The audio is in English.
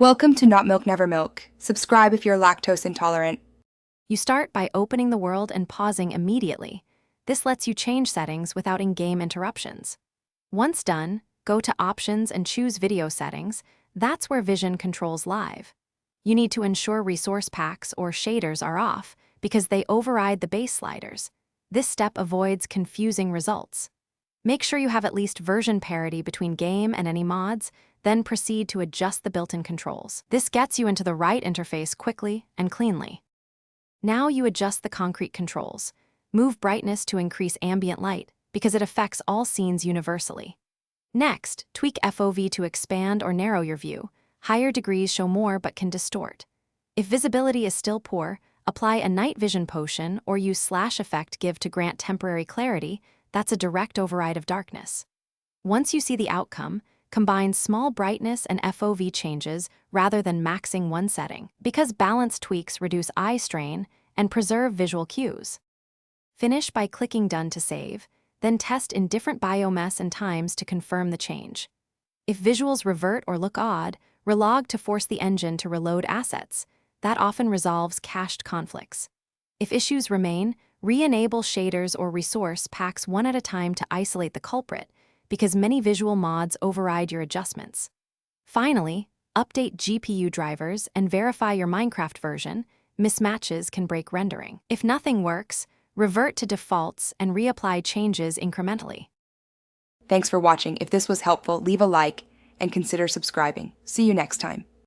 Welcome to Not Milk Never Milk. Subscribe if you're lactose intolerant. You start by opening the world and pausing immediately. This lets you change settings without in-game interruptions. Once done, go to Options and choose Video Settings. That's where Vision controls live. You need to ensure resource packs or shaders are off because they override the base sliders. This step avoids confusing results. Make sure you have at least version parity between game and any mods, then proceed to adjust the built-in controls. This gets you into the right interface quickly and cleanly. Now you adjust the concrete controls. Move brightness to increase ambient light because it affects all scenes universally. Next, tweak FOV to expand or narrow your view. Higher degrees show more but can distort. If visibility is still poor, apply a night vision potion or use slash effect give to grant temporary clarity. That's a direct override of darkness. Once you see the outcome, combine small brightness and FOV changes rather than maxing one setting, because balance tweaks reduce eye strain and preserve visual cues. Finish by clicking Done to save, then test in different biomes and times to confirm the change. If visuals revert or look odd, relog to force the engine to reload assets. That often resolves cached conflicts. If issues remain, re-enable shaders or resource packs one at a time to isolate the culprit, because many visual mods override your adjustments. Finally, update GPU drivers and verify your Minecraft version. Mismatches can break rendering. If nothing works, revert to defaults and reapply changes incrementally. Thanks for watching. If this was helpful, leave a like and consider subscribing. See you next time.